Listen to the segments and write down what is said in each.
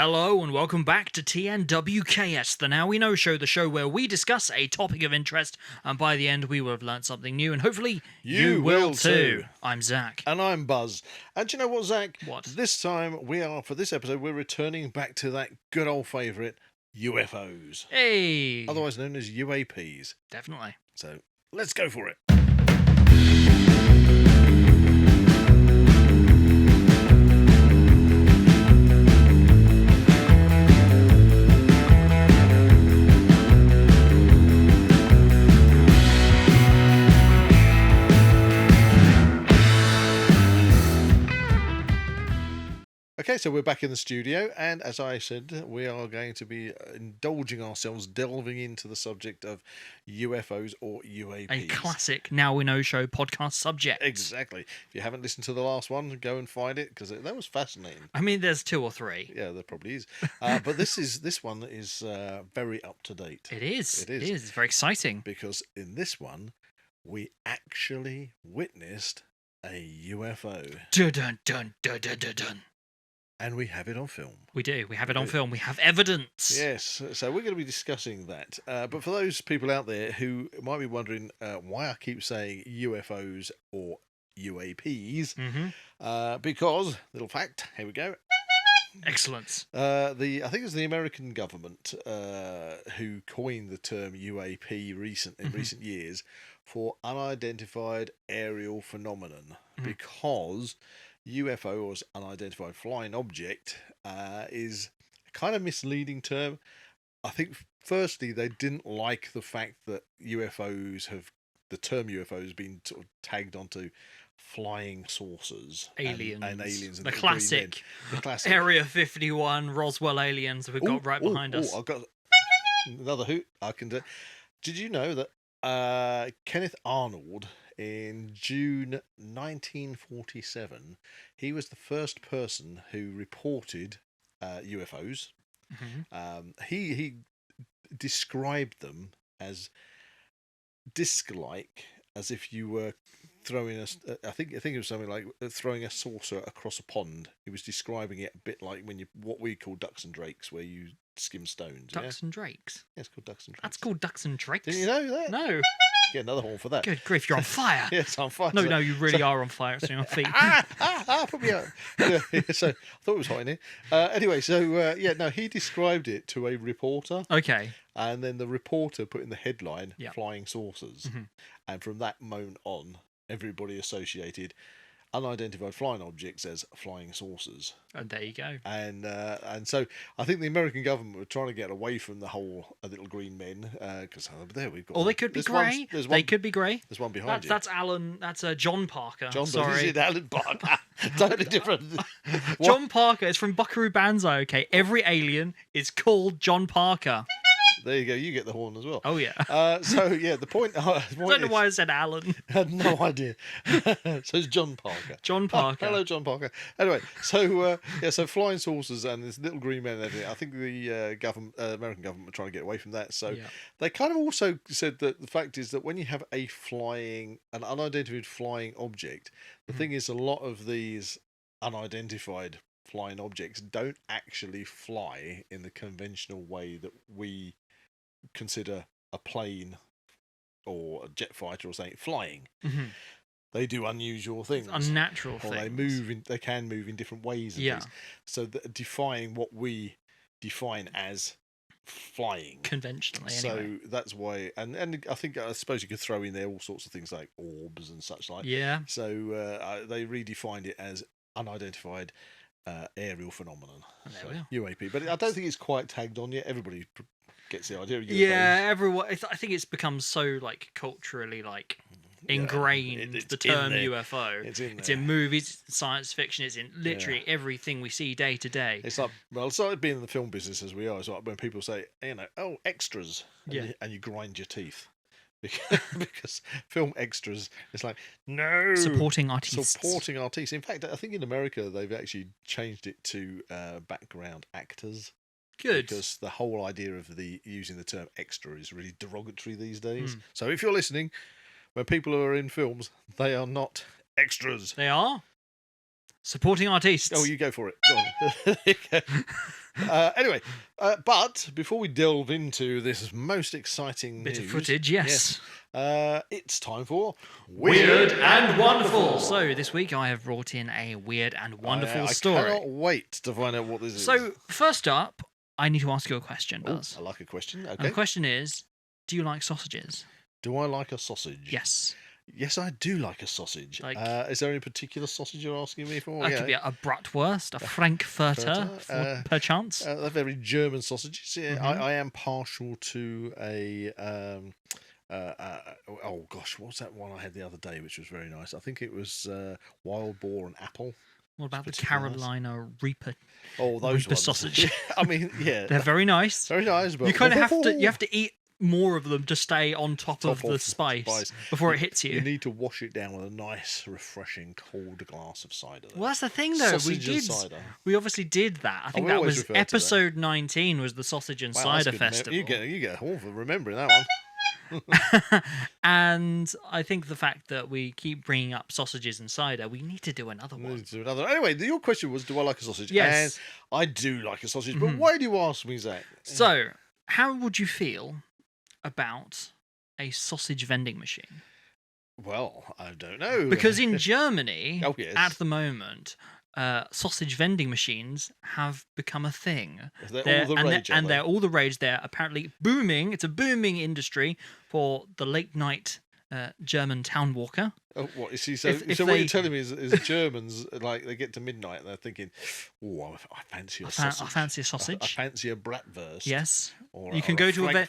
Hello and welcome back to TNWKS, the Now We Know show, the show where we discuss a topic of interest, and by the end we will have learnt something new, and hopefully you will too. I'm Zak. And I'm Buzz. And do you know what, Zak? What? This time, for this episode, we're returning back to that good old favourite, UFOs. Hey! Otherwise known as UAPs. Definitely. So, let's go for it. Okay, so we're back in the studio, and as I said, we are going to be indulging ourselves, delving into the subject of UFOs or UAPs. A classic Now We Know show podcast subject. Exactly. If you haven't listened to the last one, go and find it, because that was fascinating. I mean, there's 2 or 3. Yeah, there probably is. But this one is very up to date. It is. It is. It's very exciting. Because in this one, we actually witnessed a UFO. Dun dun dun dun dun dun dun. And we have it on film. We do. We have it on film. We have evidence. Yes. So we're going to be discussing that. But for those people out there who might be wondering why I keep saying UFOs or UAPs, because, little fact, here we go. Excellent. I think it's the American government who coined the term UAP in recent years for unidentified aerial phenomenon, because UFO, or unidentified flying object, is a kind of misleading term. I think, firstly, they didn't like the fact that the term UFO has been sort of tagged onto flying saucers. Aliens. And aliens. And the classic Area 51 Roswell aliens we've got right behind us. I've got another hoot I can do. Did you know that Kenneth Arnold, in June 1947, he was the first person who reported UFOs. He described them as disc-like, as if you were throwing I think it was something like throwing a saucer across a pond. He was describing it a bit like what we call ducks and drakes, where you skim stones. Ducks and drakes? Yeah, it's called ducks and drakes. That's called ducks and drakes? Didn't you know that? No. Get another horn for that. Good grief, you're on fire. Yes, I'm on fire. No, you really are on fire. It's on your feet. Put me out. So I thought it was hot in here. Anyway, he described it to a reporter. Okay. And then the reporter put in the headline, flying saucers. And from that moment on, everybody associated unidentified flying objects as flying saucers. And there you go. And so I think the American government were trying to get away from the whole little green men, because there we've got. Or they could be grey. They could be grey. There's one behind you. That's Alan. That's John Parker. Sorry, is it Alan Parker? Totally different. John Parker is from Buckaroo Banzai. Okay, every alien is called John Parker. There you go. You get the horn as well. Oh yeah. The point. I don't know why I said Alan. I had no idea. So it's John Parker. John Parker. Hello, John Parker. Anyway, so flying saucers and this little green man and everything. I think the American government were trying to get away from that. So they kind of also said that the fact is that when you have an unidentified flying object, the thing is a lot of these unidentified flying objects don't actually fly in the conventional way that we consider a plane or a jet fighter or something flying. They do unusual things, unnatural things. They can move in different ways. So defying what we define as flying conventionally. So that's why, and I suppose you could throw in there all sorts of things like orbs and such like. Yeah. So they redefined it as unidentified aerial phenomenon. UAP, but I don't think it's quite tagged on yet. Everybody gets the idea of UFOs. Yeah, everyone. I think it's become so culturally ingrained. The term UFO. It's in movies, science fiction. It's in literally everything we see day to day. It's like being in the film business as we are. It's like when people say, extras, and you grind your teeth. Because film extras, it's like, no, supporting artists. In fact, I think in America they've actually changed it to background actors. Good. Because the whole idea of using the term extra is really derogatory these days. So if you're listening, when people are in films, they are not extras. They are supporting artists. Oh, you go for it. Go on. Anyway, but before we delve into this most exciting Bit news, of footage, yes. it's time for Weird and Wonderful. So this week I have brought in a weird and wonderful story. I cannot wait to find out what this is. So first up, I need to ask you a question, Buzz. I like a question. Okay. And the question is, do you like sausages? Do I like a sausage? Yes. Yes, I do like a sausage. Is there any particular sausage you're asking me for? That could be a bratwurst, a frankfurter, perchance. They're very German sausages. Yeah, I am partial to a... oh gosh, what was that one I had the other day, which was very nice? I think it was wild boar and apple. What about the Carolina Reaper? Oh, those Reaper ones. sausage. I mean, yeah, they're very nice. Very nice, but you kind of have to eat more of them to stay on top of the spice before it hits you. You need to wash it down with a nice, refreshing, cold glass of cider. Well, that's the thing, though. We obviously did that. I think that was episode 19 was the sausage and cider festival. You get a haul for remembering that one. And I think the fact that we keep bringing up sausages and cider, we need to do another one. Anyway, your question was, do I like a sausage? Yes. And I do like a sausage, but why do you ask me, Zach? So, how would you feel about a sausage vending machine? Well, I don't know. Because in Germany, oh, yes. at the moment, sausage vending machines have become a thing. They're all the rage. They're apparently booming. It's a booming industry for the late night German town walker. Oh, what is he? So what you're telling me is Germans, like, they get to midnight and they're thinking, "Oh, I fancy a sausage. I fancy a sausage. I fancy a bratwurst." Yes. You can go to a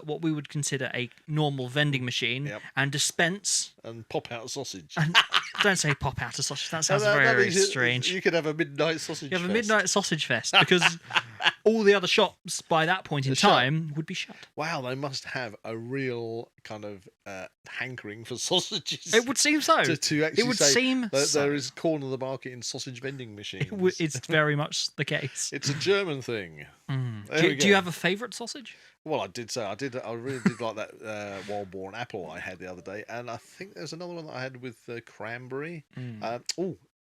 what we would consider a normal vending machine and dispense and pop out a sausage. And don't say pop out a sausage. That sounds very strange. You could have a midnight sausage. You have a midnight sausage fest because all the other shops by that point in time would be shut. Wow, they must have a real kind of hankering for sausages. It would seem so. To actually say there is corner of the market in sausage vending machines. It's very much the case. It's a German thing. Do you have a favourite sausage? Well, I did say I really did like that wild boar and apple I had the other day, and I think there's another one that I had with cranberry.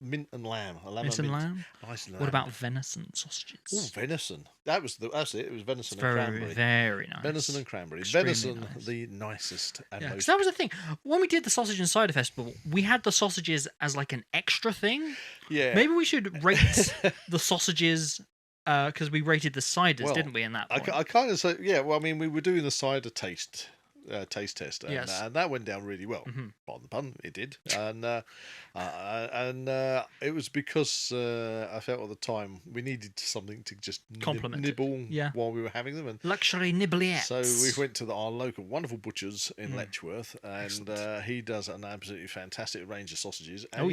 Mint and lamb. Mint and lamb. Nice lamb. What about venison sausages? Oh, venison. That's it. It was venison and cranberry. Very nice. Venison and cranberry. Extremely venison, nice. The nicest and most. Because that was the thing. When we did the sausage and cider festival, we had the sausages as like an extra thing. Yeah. Maybe we should rate the sausages. Because we rated the ciders, didn't we? In that point? I kind of say, yeah. Well, I mean, we were doing the cider taste test, and, and that went down really well. Pardon the pun, it did, and it was because I felt at the time we needed something to just nibble while we were having them, and luxury nibbliettes. So we went to our local wonderful butcher's in Letchworth, and he does an absolutely fantastic range of sausages. And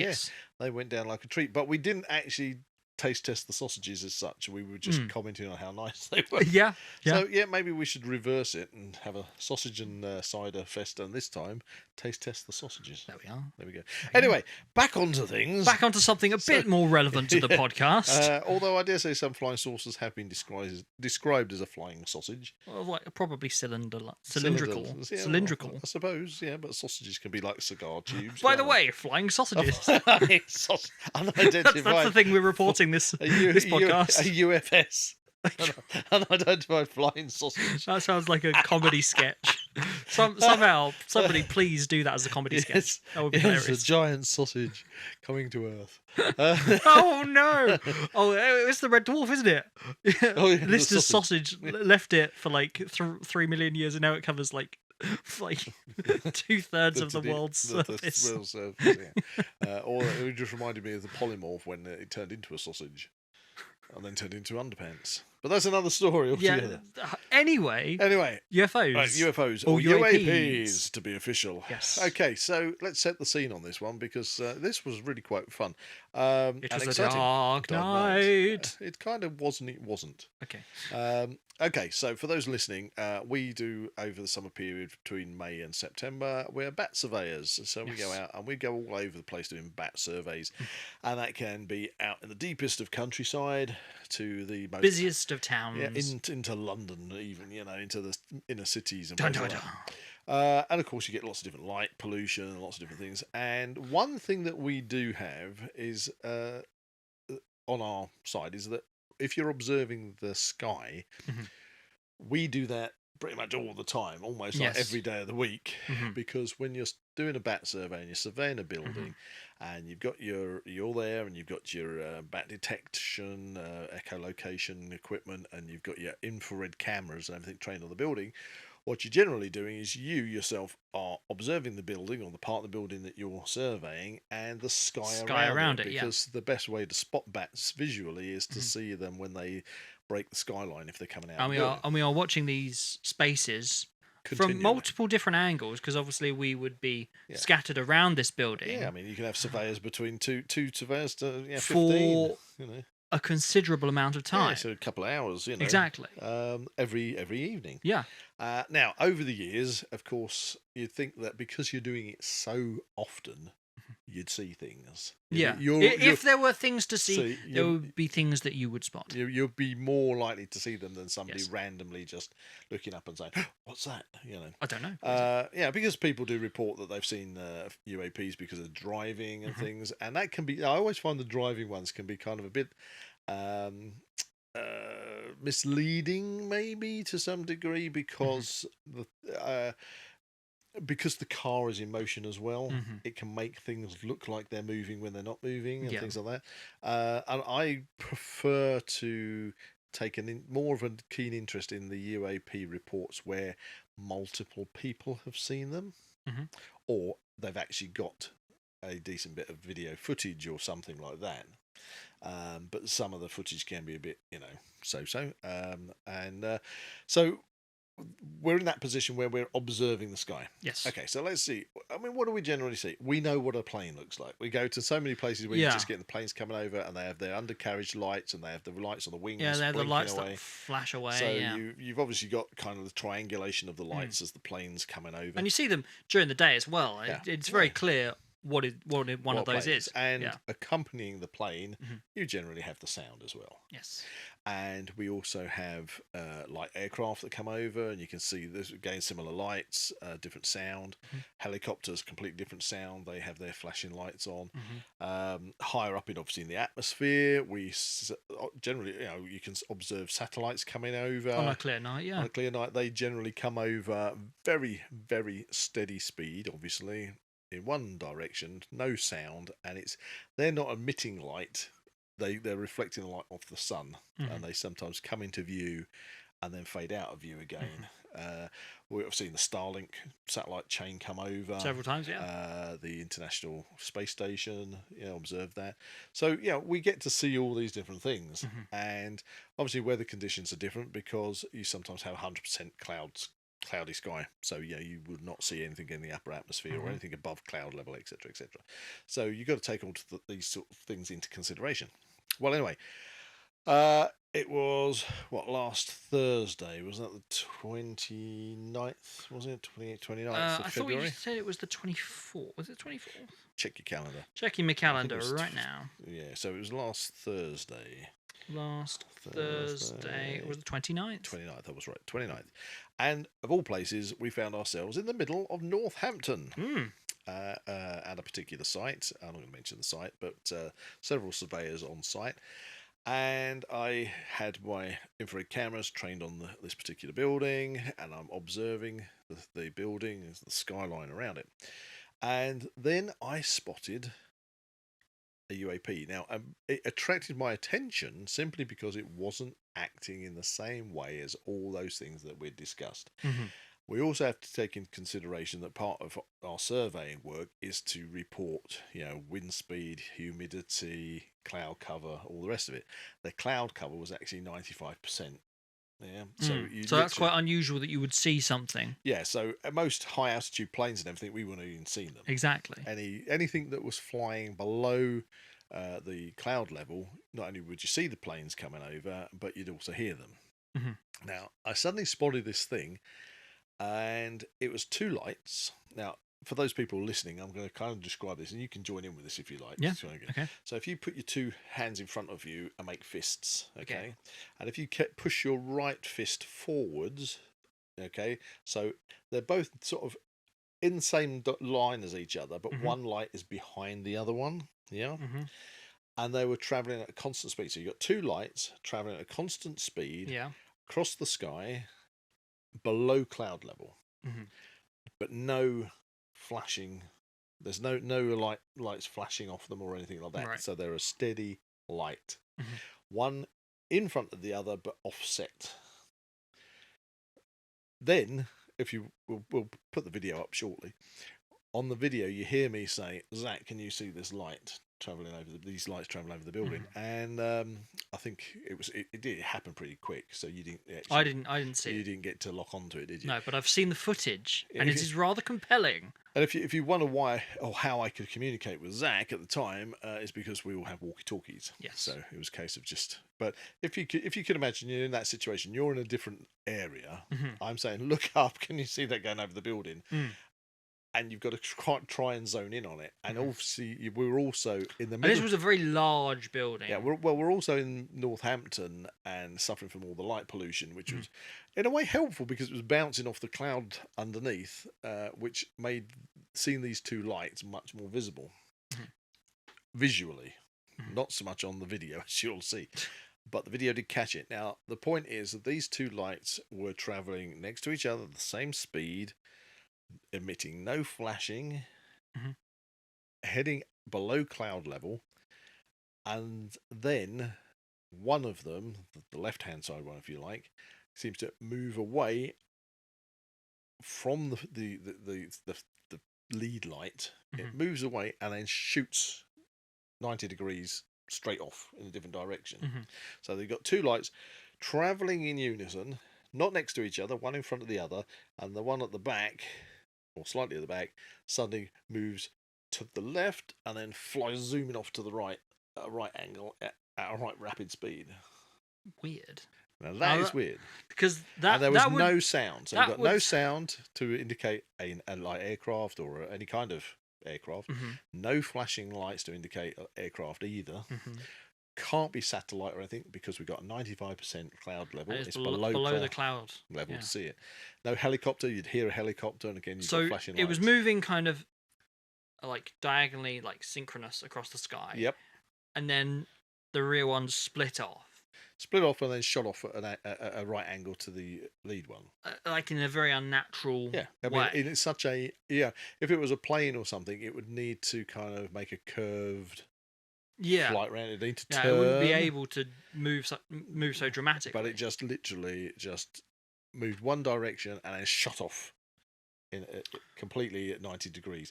they went down like a treat. But we didn't actually taste test the sausages as such. We were just commenting on how nice they were. Yeah. So maybe we should reverse it and have a sausage and cider fest, and this time taste test the sausages. There we are. There we go. Anyway, back onto things. Back onto something a bit more relevant to the podcast. Although I dare say some flying saucers have been described as a flying sausage. Well, like probably cylindrical. Cylindrical. I suppose, yeah, but sausages can be like cigar tubes. By the way, flying sausages. Unidentified. That's the thing we're reporting this podcast. A UFS. Unidentified flying sausage. That sounds like a comedy sketch. Somehow, somebody please do that as a comedy sketch. That would be hilarious. It's a giant sausage coming to Earth. Oh no! Oh, it's the red dwarf, isn't it? Lister's sausage left it for like 3 million years, and now it covers like 2/3 of the world's surface. Or it just reminded me of the polymorph when it turned into a sausage and then turned into underpants. But that's another story altogether. Anyway, UFOs. Right, UFOs. Or UAPs, to be official. Yes. Okay, so let's set the scene on this one, because this was really quite fun. It was a dark night. It kind of wasn't. It wasn't. Okay. Okay, so for those listening, we do, over the summer period between May and September, we're bat surveyors. So we go out and we go all over the place doing bat surveys. And that can be out in the deepest of countryside to the most busiest of towns. Yeah, into London, even, into the inner cities. And and of course, you get lots of different light pollution and lots of different things. And one thing that we do have is on our side is that if you're observing the sky, mm-hmm. we do that pretty much all the time, almost like every day of the week, because when you're doing a bat survey and you're surveying a building, and you've got you're there, and you've got your bat detection, echolocation equipment, and you've got your infrared cameras and everything trained on the building. What you're generally doing is you yourself are observing the building or the part of the building that you're surveying and the sky around it, because the best way to spot bats visually is to see them when they break the skyline if they're coming out. And we are watching these spaces from multiple different angles, because obviously we would be scattered around this building. Yeah, I mean, you can have surveyors between two surveyors to 15, for a considerable amount of time. Yeah, so a couple of hours, Exactly. Every evening. Yeah. Now, over the years, of course, you'd think that because you're doing it so often, you'd see things. Yeah. If there were things to see, there would be things that you would spot. You'd be more likely to see them than somebody randomly just looking up and saying, "What's that?" I don't know. Yeah, because people do report that they've seen UAPs because of driving and things, and that can be. I always find the driving ones can be kind of a bit misleading, maybe to some degree, because the car is in motion as well. It can make things look like they're moving when they're not moving and things like that. And I prefer to take more of a keen interest in the UAP reports where multiple people have seen them, or they've actually got a decent bit of video footage or something like that. But some of the footage can be a bit, so-so. So we're in that position where we're observing the sky. Yes. Okay, so let's see. I mean, what do we generally see? We know what a plane looks like. We go to so many places where you just get the planes coming over, and they have their undercarriage lights, and they have the lights on the wings. Yeah, they have the lights away. that flash away. So you've obviously got kind of the triangulation of the lights as the plane's coming over. And you see them during the day as well. It's very clear what one of those is. And accompanying the plane, you generally have the sound as well. Yes. And we also have light aircraft that come over, and you can see this again, similar lights, different sound. Helicopters, completely different sound. They have their flashing lights on. Higher up obviously in the atmosphere, we generally, you can observe satellites coming over on a clear night. Yeah, on a clear night, they generally come over very, very steady speed, obviously in one direction, no sound, and they're not emitting light. They're reflecting the light off the sun, and they sometimes come into view and then fade out of view again. We've seen the Starlink satellite chain come over several times. Yeah, the International Space Station, observe that. So we get to see all these different things, and obviously weather conditions are different because you sometimes have 100% cloudy sky, so you would not see anything in the upper atmosphere or anything above cloud level, etc., etc. So you've got to take all these sort of things into consideration. Well, anyway, it was last Thursday, was that the 29th? Was it 29th of February? I thought you said it was the 24th. Was it 24th? Check your calendar. Checking my calendar right now. Yeah, so it was last Thursday. Last Thursday. It was the 29th. 29th, I was right. 29th. And of all places, we found ourselves in the middle of Northampton. At a particular site. I'm not going to mention the site, but several surveyors on site. And I had my infrared cameras trained on this particular building, and I'm observing the building, the skyline around it. And then I spotted a UAP. Now, it attracted my attention simply because it wasn't acting in the same way as all those things that we'd discussed. We also have to take into consideration that part of our surveying work is to report, wind speed, humidity, cloud cover, all the rest of it. The cloud cover was actually 95%. Yeah, so that's quite unusual that you would see something. Yeah, so at most high altitude planes and everything, we wouldn't even seen them. Exactly. Anything that was flying below the cloud level, not only would you see the planes coming over, but you'd also hear them. Now, I suddenly spotted this thing. And it was two lights. Now, for those people listening, I'm going to kind of describe this, and you can join in with this if you like. Yeah. Okay. So if you put your two hands in front of you and make fists, okay? And if you push your right fist forwards, okay? So they're both sort of in the same line as each other, but one light is behind the other one, yeah? and they were travelling at a constant speed. So you got two lights travelling at a constant speed across the sky below cloud level, but no flashing. There's no lights flashing off them or anything like that. Right. So they're a steady light, one in front of the other but offset. Then, if you we'll put the video up shortly. On the video, you hear me say, "Zak, can you see this light traveling over these lights traveling over the building?" And I think it did happen pretty quick. So you didn't. Actually, I didn't see. You it. didn't get to lock onto it, did you? No, but I've seen the footage, and it is rather compelling. And if you wonder why or how I could communicate with Zak at the time, is because we all have walkie-talkies. Yes. So it was a case of just. But if you could imagine you're in that situation, you're in a different area. I'm saying, look up. Can you see that going over the building? And you've got to try and zone in on it. And obviously, we were also in the middle. And this was a very large building. Yeah, we're also in Northampton and suffering from all the light pollution, which was, in a way, helpful because it was bouncing off the cloud underneath, which made seeing these two lights much more visible visually. Not so much on the video, as you'll see. But the video did catch it. Now, the point is that these two lights were travelling next to each other at the same speed, emitting no flashing, heading below cloud level, and then one of them, the left-hand side one, if you like, seems to move away from the lead light. It moves away and then shoots 90 degrees straight off in a different direction. So they've got two lights travelling in unison, not next to each other, one in front of the other, and the one at the back, or slightly at the back, suddenly moves to the left and then flies zooming off to the right at a right angle at a right rapid speed. Weird. Now that is weird because there was no sound. So we've got no sound to indicate a light aircraft or any kind of aircraft. No flashing lights to indicate aircraft either. Can't be satellite or anything because we've got a 95% cloud level. It's below the cloud level to see it. No helicopter. You'd hear a helicopter, and again, you've got flashing lights. It was moving kind of like diagonally, like synchronous across the sky. Yep. And then the rear one split off. And then shot off at a right angle to the lead one. Like in a very unnatural way. I mean, it's such a... Yeah, if it was a plane or something, it would need to kind of make a curved... flight around. It need to turn. It wouldn't be able to move so dramatically. But it just literally moved one direction and then shot off in completely at 90 degrees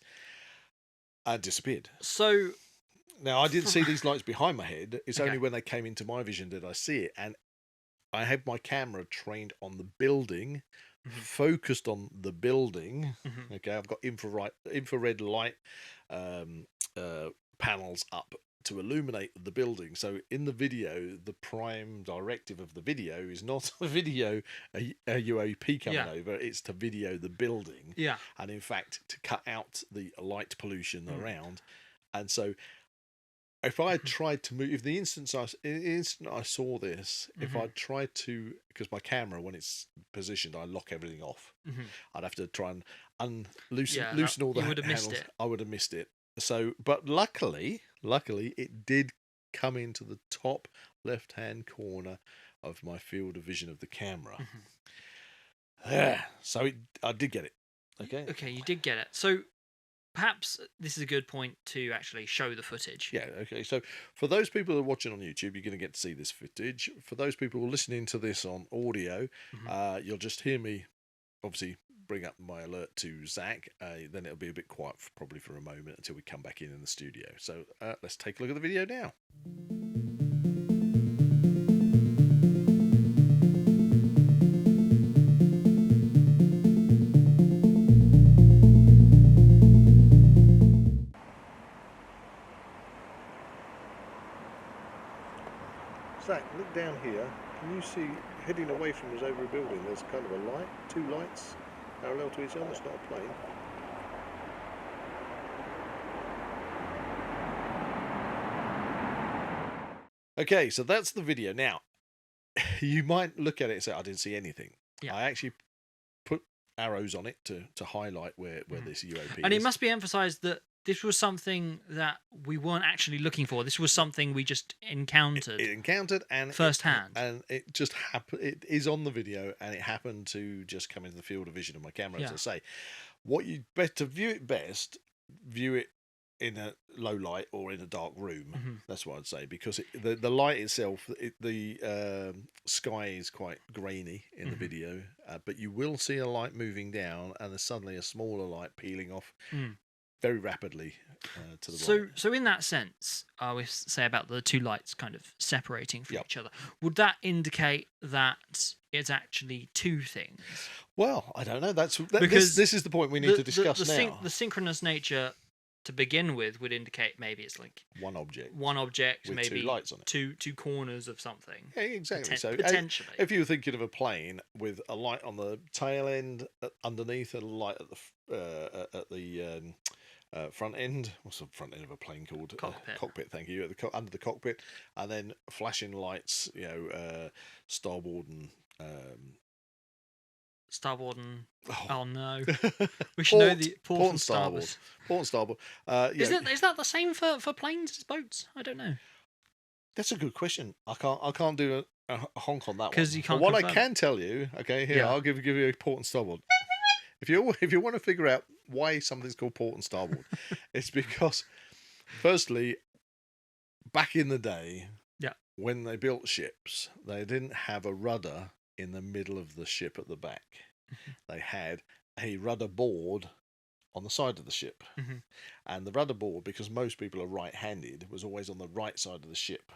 and disappeared. So now I didn't see these lights behind my head. It's only when they came into my vision did I see it, and I had my camera trained on the building, focused on the building. Okay, I've got infrared light panels up to illuminate the building. So in the video, the prime directive of the video is not a video a UAP coming over, it's to video the building. And in fact to cut out the light pollution around. And so if I had tried to move, if the instant I saw this, if I tried to, because my camera, when it's positioned, I lock everything off. I'd have to try and loosen all the handles. I would have missed it. So, but luckily, it did come into the top left-hand corner of my field of vision of the camera. So I did get it. Okay, you did get it. So perhaps this is a good point to actually show the footage. Yeah, okay. So for those people that are watching on YouTube, you're going to get to see this footage. For those people who are listening to this on audio, you'll just hear me, obviously, bring up my alert to Zak. Then it'll be a bit quiet probably for a moment until we come back in the studio. So let's take a look at the video now. Zak, look down here. Can you see, heading away from us over a building, there's kind of a light, two lights parallel to each other? It's not a plane. Okay, so that's the video. Now, you might look at it and say, I didn't see anything. I actually put arrows on it to highlight where this UAP is. And it must be emphasised that this was something that we weren't actually looking for. This was something we just encountered. It encountered and firsthand, and it just happened. It is on the video, and it happened to just come into the field of vision of my camera. As I say, what you better view it in a low light or in a dark room. That's what I'd say, because the light itself, the sky is quite grainy in the video, but you will see a light moving down, and there's suddenly a smaller light peeling off very rapidly to the right. So in that sense, we say about the two lights kind of separating from each other. Would that indicate that it's actually two things? Well, I don't know. Because this is the point we need to discuss now. The synchronous nature, to begin with, would indicate maybe it's like one object with maybe two lights on it, two corners of something. Yeah, exactly. So potentially, if you were thinking of a plane with a light on the tail end underneath, and a light at the front end. What's the front end of a plane called? Cockpit. Thank you. Under the cockpit, and then flashing lights. Starboard and. Starboard and oh no, we should know the port and starboard. Port and starboard. Is that the same for planes as boats? I don't know. That's a good question. I can't do a honk on that one. Because you can't. But what I can tell you, okay, here I'll give you a port and starboard. If you want to figure out why something's called port and starboard, it's because, firstly, back in the day, when they built ships, they didn't have a rudder in the middle of the ship at the back. They had a rudder board on the side of the ship. And the rudder board, because most people are right-handed, was always on the right side of the ship.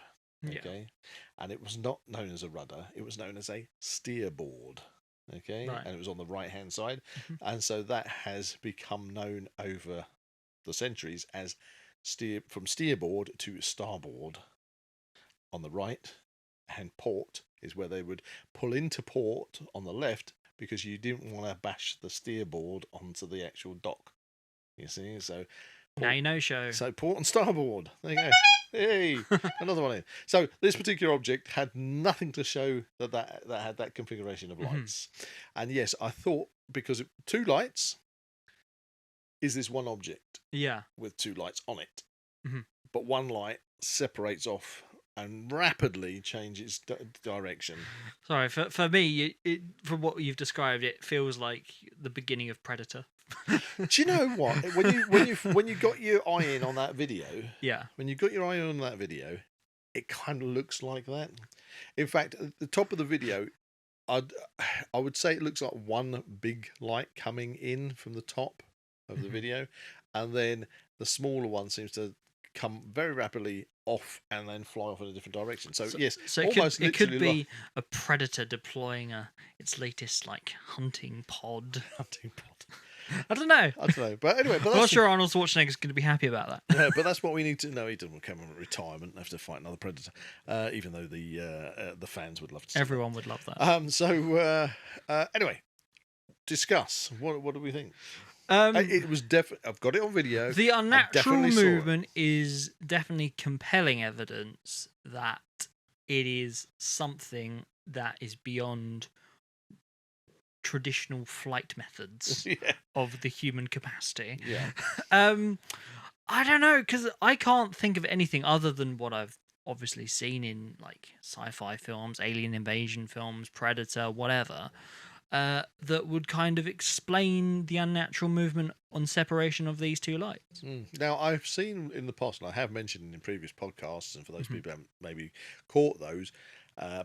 Okay? And it was not known as a rudder, it was known as a steerboard. Okay? Right. And it was on the right-hand side. And so that has become known over the centuries as from steerboard to starboard on the right, and port is where they would pull into port on the left, because you didn't want to bash the steerboard onto the actual dock. You see, so now you know, show. So port and starboard. There you go. Hey, another one in. So this particular object had nothing to show that had that configuration of lights. And yes, I thought, because two lights is this one object. With two lights on it. But one light separates off and rapidly changes direction. Sorry, for me, from what you've described, it feels like the beginning of Predator. Do you know what? When you got your eye in on that video, when you got your eye on that video, it kind of looks like that. In fact, at the top of the video, I would say it looks like one big light coming in from the top of the video, and then the smaller one seems to come very rapidly off and then fly off in a different direction. So yes, it could be a predator deploying its latest hunting pod. I don't know. But anyway, I'm not sure Arnold Schwarzenegger's going to be happy about that. Yeah, but that's what we need to know. He doesn't come in retirement and have to fight another predator, even though the fans would love to see Everyone would love that. Anyway, discuss. What do we think? It was definitely. I've got it on video. The unnatural movement is definitely compelling evidence that it is something that is beyond traditional flight methods of the human capacity. I don't know, because I can't think of anything other than what I've obviously seen in sci-fi films, alien invasion films, Predator, whatever. That would kind of explain the unnatural movement on separation of these two lights. Now, I've seen in the past, and I have mentioned in previous podcasts, and for those people who haven't maybe caught those,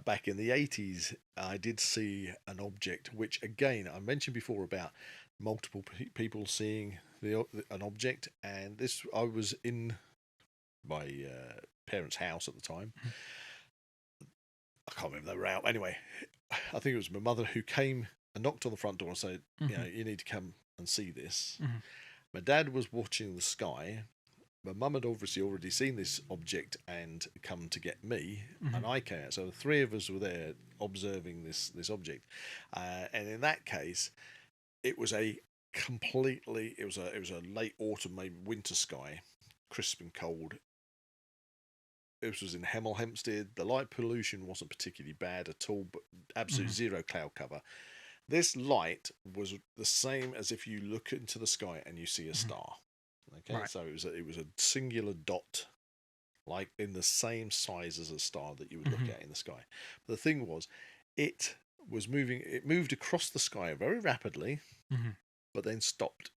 back in the 80s, I did see an object, which, again, I mentioned before about multiple people seeing an object, and I was in my parents' house at the time. I can't remember, they were out. Anyway, I think it was my mother who came and knocked on the front door and said, you need to come and see this. My dad was watching the sky. My mum had obviously already seen this object and come to get me, and I came out. So the three of us were there observing this object. And in that case, it was a late autumn, maybe winter sky, crisp and cold. This was in Hemel Hempstead. The light pollution wasn't particularly bad at all, but absolute zero cloud cover. This light was the same as if you look into the sky and you see a star. Okay, Right. so it was a singular dot, like in the same size as a star that you would look at in the sky. But the thing was, it was moving. It moved across the sky very rapidly, but then stopped,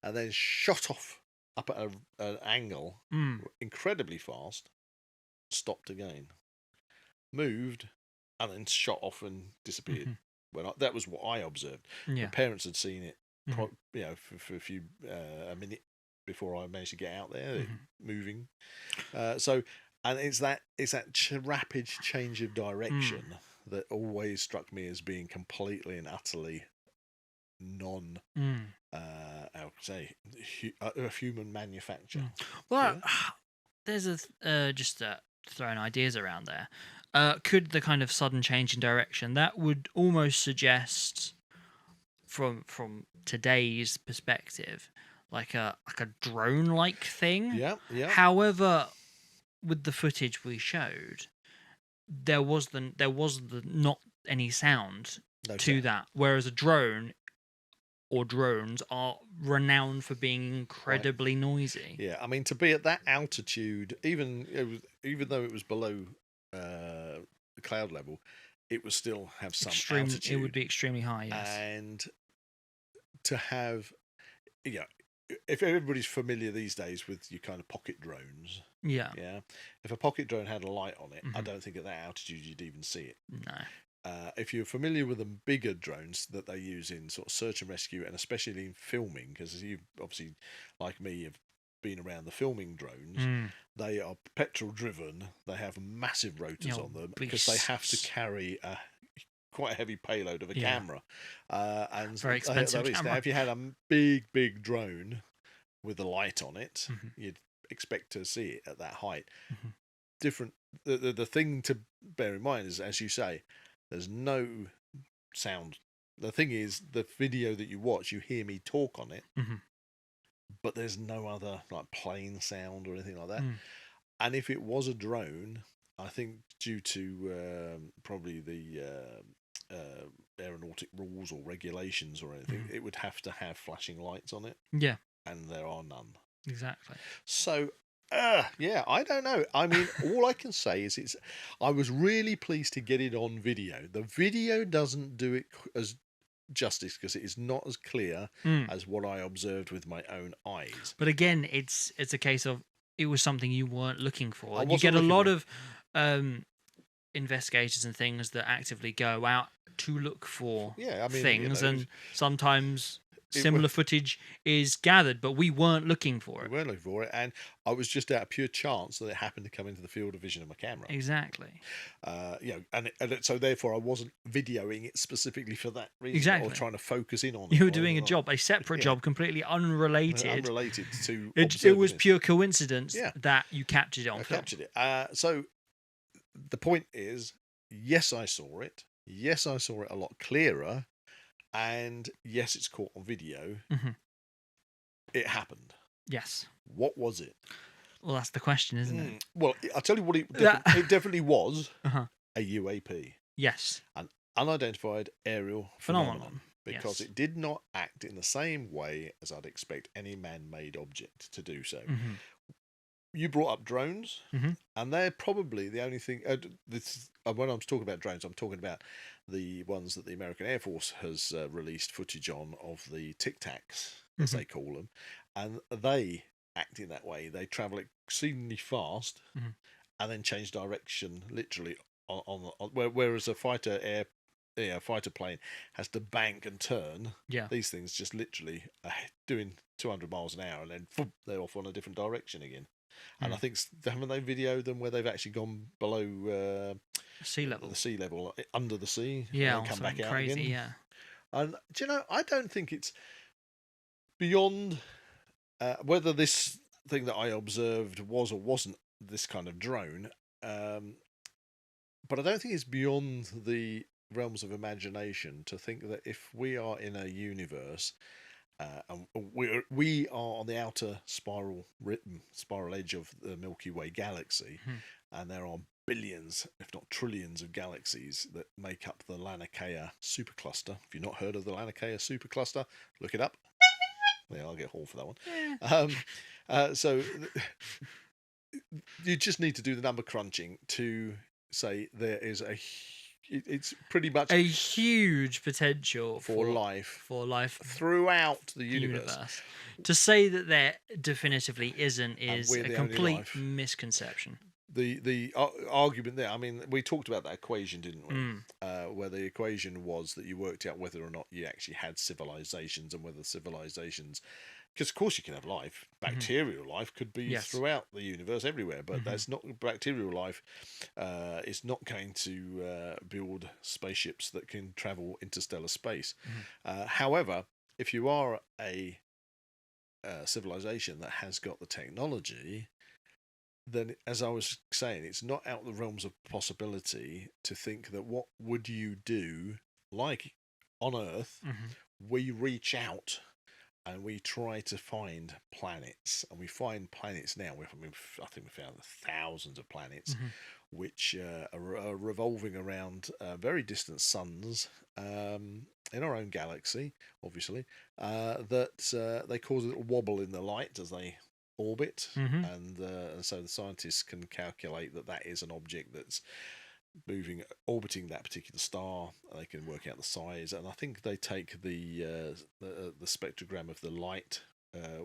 and then shot off up at an angle incredibly fast, stopped again, moved, and then shot off and disappeared. Well, that was what I observed. Yeah. My parents had seen it, for a few a minute before I managed to get out there, moving. And it's that rapid change of direction that always struck me as being completely and utterly non. I would say a human manufacture. Well, there's just throwing ideas around there. Could the kind of sudden change in direction that would almost suggest, from today's perspective, like a drone-like thing? Yeah. However, with the footage we showed, there was not any sound to that, whereas a drone or drones are renowned for being incredibly noisy. Yeah, I mean, to be at that altitude, even though it was below the cloud level, it would still have some altitude. It would be extremely high, yes. And to have, if everybody's familiar these days with your kind of pocket drones, yeah, if a pocket drone had a light on it, I don't think at that altitude you'd even see it. No. If you're familiar with the bigger drones that they use in sort of search and rescue, and especially in filming, because you obviously, like me, have been around the filming drones, they are petrol driven. They have massive rotors on them because they have to carry quite a heavy payload of a camera, and very expensive camera. Now, if you had a big drone with a light on it, you'd expect to see it at that height. Different. The thing to bear in mind is, as you say, there's no sound. The thing is, the video that you watch, you hear me talk on it, but there's no other like plane sound or anything like that. And if it was a drone, I think due to probably the aeronautic rules or regulations or anything, it would have to have flashing lights on it. Yeah. And there are none. Exactly. So yeah, I don't know. I mean, all I can say is I was really pleased to get it on video. The video doesn't do it as justice because it is not as clear as what I observed with my own eyes. But again, it's a case of it was something you weren't looking for. You get a lot of investigators and things that actively go out to look for things, and sometimes similar footage is gathered, but we weren't looking for it. We weren't looking for it, and I was just out of pure chance that it happened to come into the field of vision of my camera. Exactly. And so therefore I wasn't videoing it specifically for that reason, exactly, or trying to focus in on it. You were doing a separate job, completely unrelated to it was pure coincidence that you captured it on film. Captured it. So the point is, yes, I saw it. Yes, I saw it a lot clearer. And yes, it's caught on video. It happened. Yes. What was it? Well, that's the question, isn't it? Well, I'll tell you what it definitely was. A UAP. Yes. An unidentified aerial phenomenon. Because it did not act in the same way as I'd expect any man-made object to do so. You brought up drones, and they're probably the only thing. When I'm talking about drones, I'm talking about the ones that the American Air Force has released footage on of the Tic Tacs, as they call them, and they act in that way. They travel exceedingly fast and then change direction literally on whereas a fighter plane has to bank and turn. These things just literally are doing 200 miles an hour and then they're off on a different direction again. And I think, haven't they videoed them where they've actually gone below sea level? The sea level, under the sea, and come back out crazy, again. And do you know, I don't think it's beyond whether this thing that I observed was or wasn't this kind of drone, but I don't think it's beyond the realms of imagination to think that if we are in a universe and we are on the outer spiral edge of the Milky Way galaxy, and there are billions, if not trillions, of galaxies that make up the Laniakea supercluster. If you've not heard of the Laniakea supercluster, look it up. Yeah, I'll get hauled for that one. Yeah. So you just need to do the number crunching to say there is it's pretty much a huge potential for life throughout the universe. To say that there definitively isn't And is we're a the only complete life. misconception. The argument there, I mean, we talked about that equation, didn't we? Mm. Where the equation was that you worked out whether or not you actually had civilizations, and whether civilizations, because of course you can have life. Bacterial life could be throughout the universe, everywhere, but that's not bacterial life. Is not going to build spaceships that can travel interstellar space. However, if you are a civilization that has got the technology, then, as I was saying, it's not out of the realms of possibility to think that what would you do, like on Earth, we reach out and we try to find planets, and we find planets now. I think we found thousands of planets, which are revolving around very distant suns in our own galaxy, obviously, that they cause a little wobble in the light as they orbit, and so the scientists can calculate that is an object that's orbiting that particular star. They can work out the size, and I think they take the spectrogram of the light,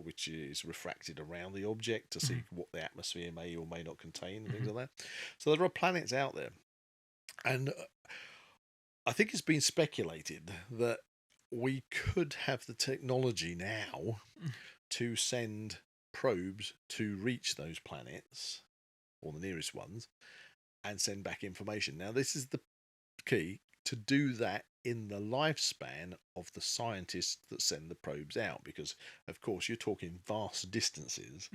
which is refracted around the object, to see what the atmosphere may or may not contain, and things like that. So there are planets out there, and I think it's been speculated that we could have the technology now to send probes to reach those planets, or the nearest ones, and send back information. Now, this is the key: to do that in the lifespan of the scientists that send the probes out, because of course you're talking vast distances,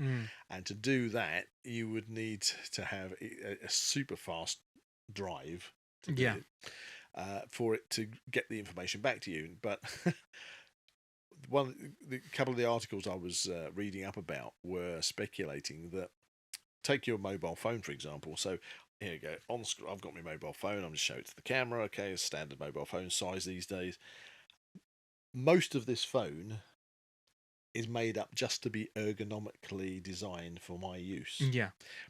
and to do that you would need to have a super fast drive to do it, for it to get the information back to you. But the couple of the articles I was reading up about were speculating that, take your mobile phone for example. So here you go, on screen I've got my mobile phone. I'm just showing it to the camera. Okay, a standard mobile phone size these days. Most of this phone is made up just to be ergonomically designed for my use. Yeah,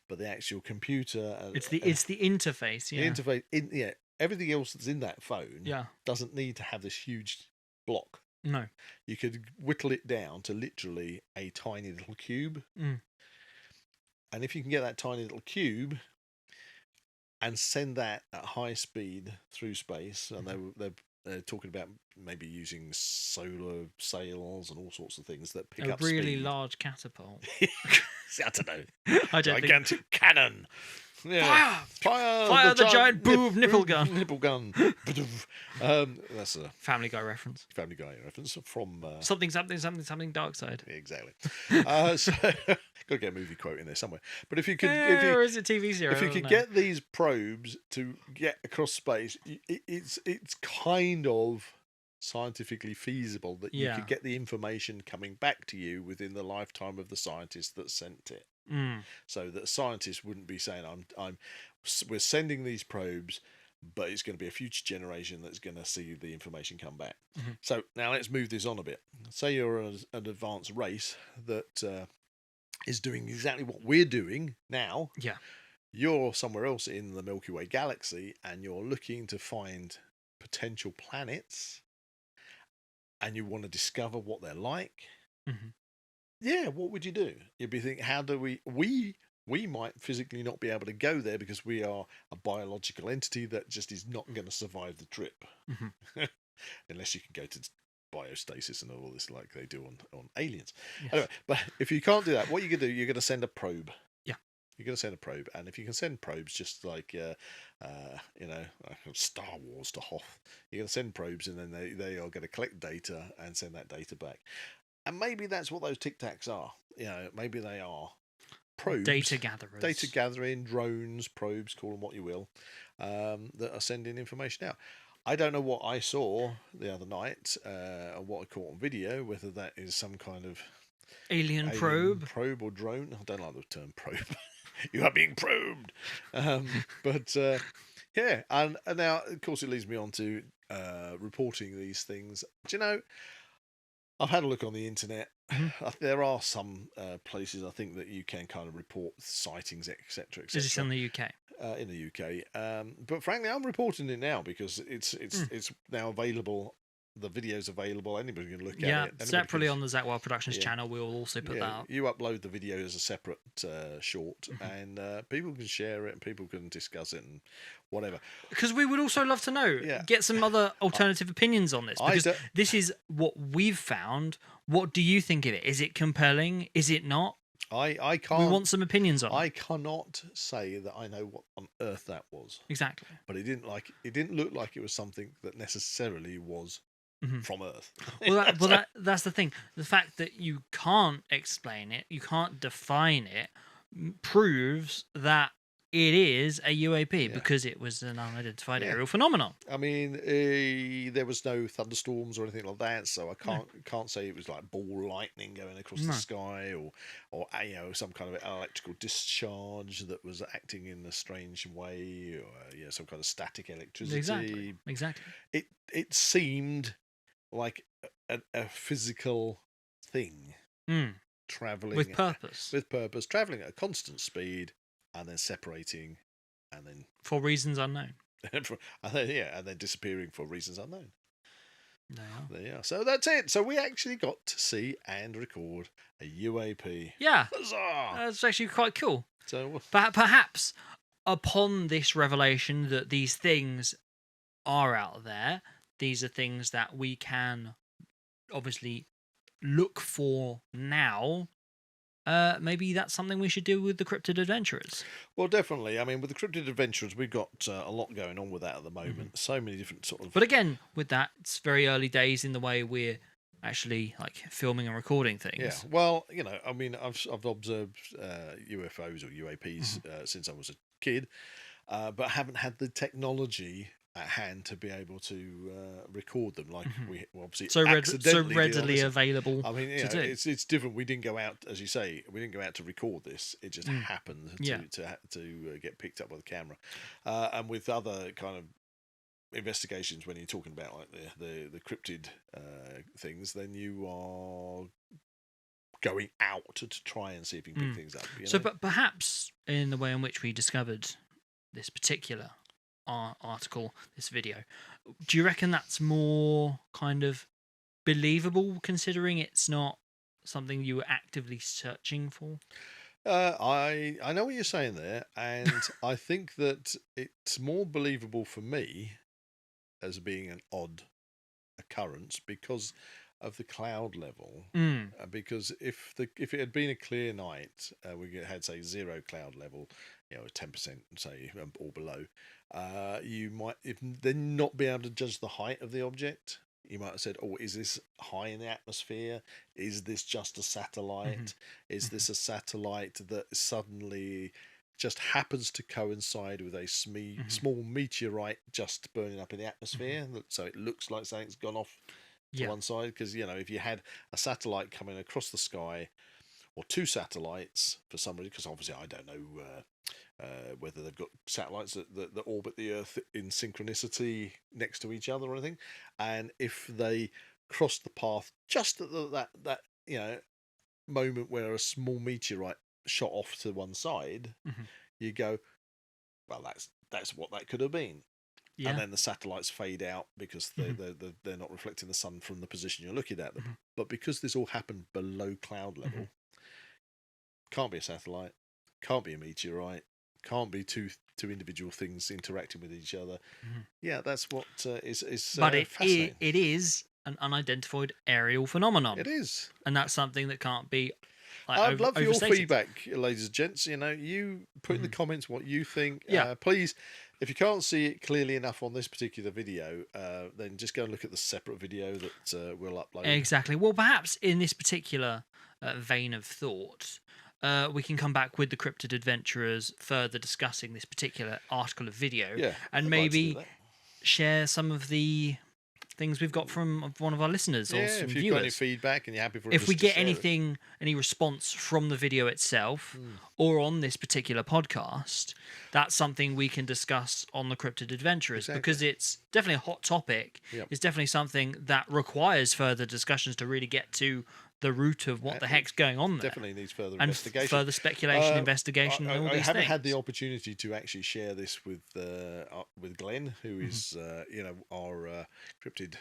but the actual computer, it's the interface. Yeah, the interface, everything else that's in that phone, doesn't need to have this huge block. No, you could whittle it down to literally a tiny little cube. And if you can get that tiny little cube and send that at high speed through space, and they're talking about maybe using solar sails and all sorts of things that pick up really speed. large catapult. I don't know. I don't Gigantic cannon. Yeah. Fire the giant boob nipple gun. Nipple gun. That's a Family Guy reference. Family Guy reference from something Dark Side. Exactly. So got to get a movie quote in there somewhere. But if you could, or is it TV series? If you could get these probes to get across space, it's kind of scientifically feasible that you could get the information coming back to you within the lifetime of the scientist that sent it. So that scientists wouldn't be saying, we're sending these probes, but it's going to be a future generation that's going to see the information come back. So now let's move this on a bit. Say you're an advanced race that is doing exactly what we're doing now. Yeah. You're somewhere else in the Milky Way galaxy, and you're looking to find potential planets, and you want to discover what they're like. Yeah, what would you do? You'd be thinking, how do we might physically not be able to go there because we are a biological entity that just is not going to survive the trip. Unless you can go to biostasis and all this like they do on Aliens. Yes. Anyway, but if you can't do that, what you can do, you're going to send a probe. Yeah. You're going to send a probe. And if you can send probes just like, Star Wars to Hoth, you're going to send probes, and then they are going to collect data and send that data back. And maybe that's what those Tic Tacs are. Maybe they are probes. Data gatherers. Data gathering, drones, probes, call them what you will, that are sending information out. I don't know what I saw the other night, or what I caught on video, whether that is some kind of alien probe or drone. I don't like the term probe. You are being probed. But yeah, and now, of course, it leads me on to reporting these things. Do you know, I've had a look on the internet, there are some places I think that you can kind of report sightings, etc., Is this etc. in the UK? In the UK, but frankly, I'm reporting it now because it's now available. The video's available. Anybody can look at it. Separately on the Zak Wylde Productions channel, we will also put that up. You upload the video as a separate short, and people can share it, and people can discuss it, and whatever. Because we would also love to know, get some other alternative opinions on this. Because this is what we've found. What do you think of it? Is it compelling? Is it not? I can't. We want some opinions on it. I cannot say that I know what on earth that was. Exactly. But it didn't look like it was something that necessarily was from Earth. That's the thing. The fact that you can't explain it, you can't define it, proves that it is a UAP because it was an unidentified aerial phenomenon. I mean, there was no thunderstorms or anything like that, so I can't say it was like ball lightning going across the sky or some kind of electrical discharge that was acting in a strange way, or some kind of static electricity. Exactly. It seemed like a physical thing traveling with purpose, traveling at a constant speed. And then separating, and then for reasons unknown, and then disappearing for reasons unknown. There you are. So that's it. So we actually got to see and record a UAP. Yeah, Buzzsaw! That's actually quite cool. So perhaps upon this revelation that these things are out there, these are things that we can obviously look for now. Maybe that's something we should do with the Cryptid Adventurers. Well, definitely. I mean, with the Cryptid Adventurers, we've got a lot going on with that at the moment. So many different sort of... But again, with that, it's very early days in the way we're actually like filming and recording things. Yeah. Well, I mean, I've observed UFOs or UAPs since I was a kid, but haven't had the technology at hand to be able to record them like we obviously so readily available. I mean, it's different. We didn't go out, as you say, to record this. It just happened to get picked up by the camera, and with other kind of investigations, when you're talking about like the cryptid things, then you are going out to try and see if you can pick things up. But perhaps in the way in which we discovered this particular article, this video, do you reckon that's more kind of believable, considering it's not something you were actively searching for? I know what you're saying there, and I think that it's more believable for me as being an odd occurrence because of the cloud level. Because if it had been a clear night, we had say 0 cloud level, 10% say or below, you might then not be able to judge the height of the object. You might have said, "Oh, is this high in the atmosphere? Is this just a satellite? Is this a satellite that suddenly just happens to coincide with a small meteorite just burning up in the atmosphere, so it looks like something's gone off to one side?" Because if you had a satellite coming across the sky, or 2 satellites for some reason, because obviously I don't know whether they've got satellites that orbit the Earth in synchronicity next to each other or anything, and if they cross the path just at that moment where a small meteorite shot off to one side, you go, well, that's what that could have been. And then the satellites fade out because they're not reflecting the sun from the position you're looking at them. But because this all happened below cloud level, can't be a satellite, can't be a meteorite, can't be two individual things interacting with each other. Yeah, that's what is but fascinating. It is an unidentified aerial phenomenon. It is, and that's something that can't be. I'd love your feedback, ladies and gents. You put in the comments what you think. Please, if you can't see it clearly enough on this particular video, then just go and look at the separate video that we'll upload. Exactly. Well, perhaps in this particular vein of thought, we can come back with the Cryptid Adventurers further discussing this particular article of video, and maybe share some of the things we've got from one of our listeners or some if you've viewers. got any feedback and you're happy for us if we to get share any response from the video itself or on this particular podcast, that's something we can discuss on the Cryptid Adventurers, because it's definitely a hot topic. It's definitely something that requires further discussions to really get to the root of what the heck's going on there. Definitely needs further and investigation. Further speculation, investigation, and all these things. I haven't had the opportunity to actually share this with Glenn, who is our cryptid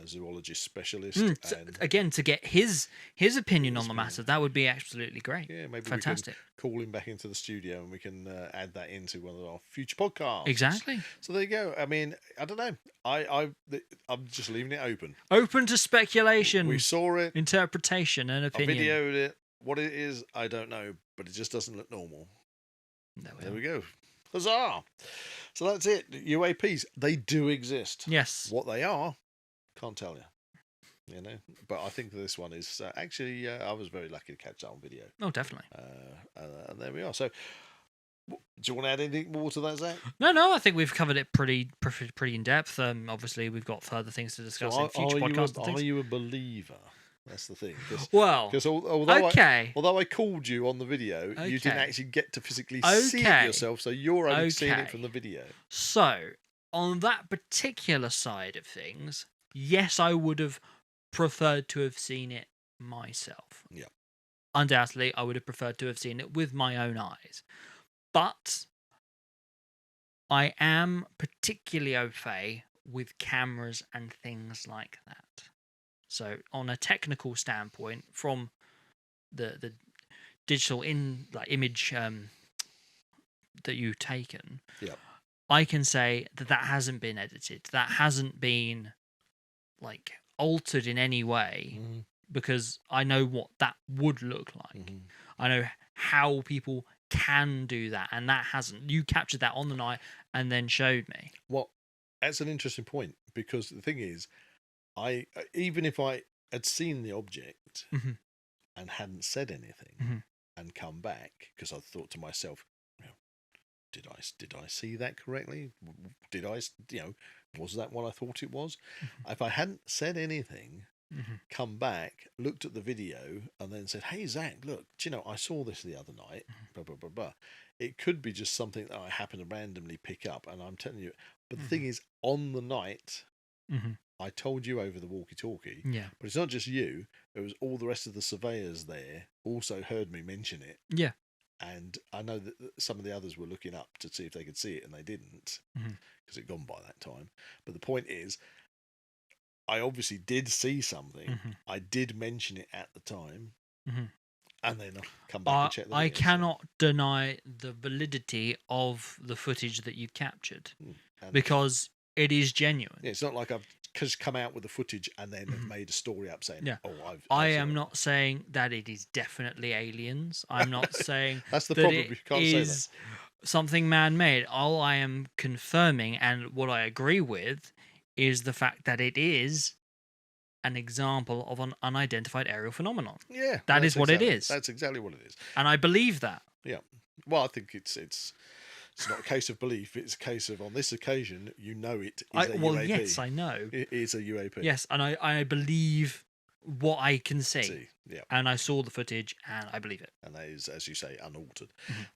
zoologist specialist. And again, to get his opinion on the matter, that would be absolutely great. Yeah, maybe fantastic. We can call him back into the studio and we can add that into one of our future podcasts. Exactly. So there you go. I mean, I don't know. I'm just leaving it open. Open to speculation. We saw it. Interpretation and opinion. I videoed it. What it is, I don't know, but it just doesn't look normal. There we go. Huzzah! So that's it. UAPs, they do exist. Yes. What they are, can't tell you. But I think this one is actually. I was very lucky to catch that on video. Oh, definitely. And there we are. So, do you want to add anything more to that, Zach? No. I think we've covered it pretty in depth. Obviously, we've got further things to discuss in future podcasts. Are you a believer? That's the thing. Because although I called you on the video, you didn't actually get to physically see it yourself, so you're only seeing it from the video. So, on that particular side of things, yes, I would have preferred to have seen it myself. Yeah. Undoubtedly, I would have preferred to have seen it with my own eyes. But I am particularly au fait with cameras and things like that. So, on a technical standpoint, from the digital image that you've taken, I can say that hasn't been edited. That hasn't been altered in any way, because I know what that would look like. I know how people can do that, and that hasn't. You captured that on the night and then showed me. Well, that's an interesting point, because the thing is, even if I had seen the object and hadn't said anything and come back, because I thought to myself, did I see that correctly? Did I, was that what I thought it was? If I hadn't said anything, come back, looked at the video, and then said, "Hey Zach, look, do you know, I saw this the other night." Blah blah blah blah. It could be just something that I happen to randomly pick up, and I'm telling you. But the thing is, on the night, I told you over the walkie-talkie. Yeah. But it's not just you. It was all the rest of the surveyors there also heard me mention it. Yeah. And I know that some of the others were looking up to see if they could see it, and they didn't, because it'd gone by that time. But the point is, I obviously did see something. I did mention it at the time, and then I'll come back and check the video. I cannot deny the validity of the footage that you've captured, because it is genuine. Yeah, it's not like I've just come out with the footage and then have made a story up saying, I am not saying that it is definitely aliens. I'm not saying that's the problem. You can't say that. Something man-made. All I am confirming, and what I agree with, is the fact that it is an example of an unidentified aerial phenomenon. Yeah, that is what it is. That's exactly what it is, and I believe that. Yeah. Well, I think it's not a case of belief. It's a case of, on this occasion, it is a UAP. Well, yes, I know. It is a UAP. Yes, and I believe what I can see. Yeah. And I saw the footage, and I believe it. And that is, as you say, unaltered.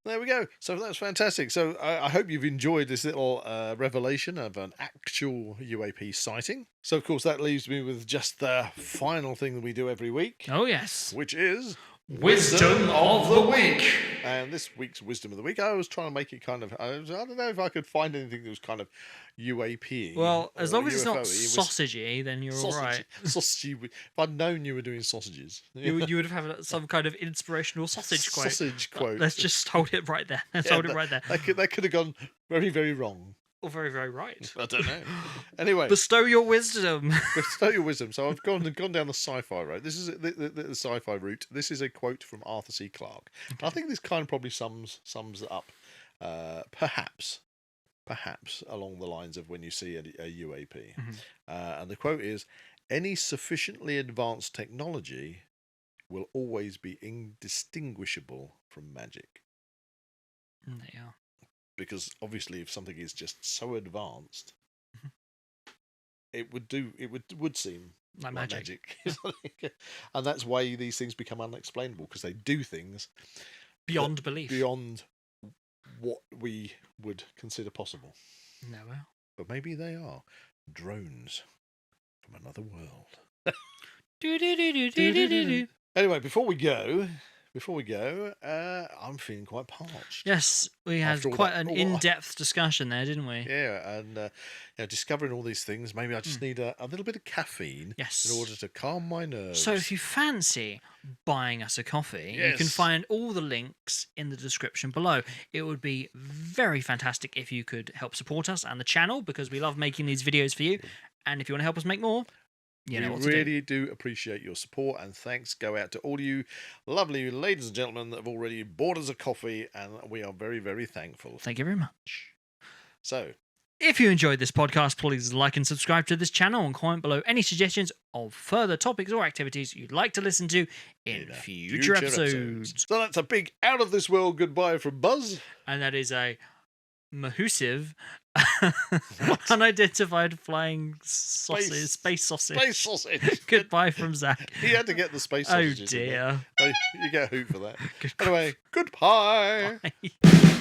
There we go. So that's fantastic. So I hope you've enjoyed this little revelation of an actual UAP sighting. So, of course, that leaves me with just the final thing that we do every week. Oh, yes. Which is... Wisdom of the Week. And this week's Wisdom of the Week, I was trying to make it kind of... I don't know if I could find anything that was kind of UAP. Well, as long as it's not sausagey, then you're all right. Sausagey. If I'd known you were doing sausages... You would have had some kind of inspirational sausage quote. Sausage quote. Let's just hold it right there. Hold it right there. That could have gone very, very wrong. Or very, very right. I don't know. Anyway. Bestow your wisdom. Bestow your wisdom. So I've gone down the sci-fi road. This is the sci-fi route. This is a quote from Arthur C. Clarke. Okay. I think this kind of probably sums it up. Perhaps along the lines of when you see a UAP. And the quote is, "Any sufficiently advanced technology will always be indistinguishable from magic." There you are. Because obviously, if something is just so advanced, it would seem like magic. And that's why these things become unexplainable, because they do things beyond belief, beyond what we would consider possible. No, well, but maybe they are drones from another world. Anyway, before we go, I'm feeling quite parched. Yes, we had After all quite that- an all- in-depth discussion there, didn't we? Yeah, and discovering all these things, maybe I just need a little bit of caffeine Yes. in order to calm my nerves. So if you fancy buying us a coffee, you can Yes. find all the links in the description below. It would be very fantastic if you could help support us and the channel, because we love making these videos for you. And if you want to help us make more, you know what to do. We really do appreciate your support, and thanks go out to all you lovely ladies and gentlemen that have already bought us a coffee, and we are very, very thankful. Thank you very much. So, If you enjoyed this podcast, please like and subscribe to this channel and comment below any suggestions of further topics or activities you'd like to listen to in future episodes. So that's a big out of this world goodbye from Buzz. And that is a mahusive, unidentified flying sausage, space sausage. Space sausage. Goodbye from Zak. He had to get the space Oh sausages in there. dear. Oh, you get a hoot for that. Good Anyway, goodbye. Bye.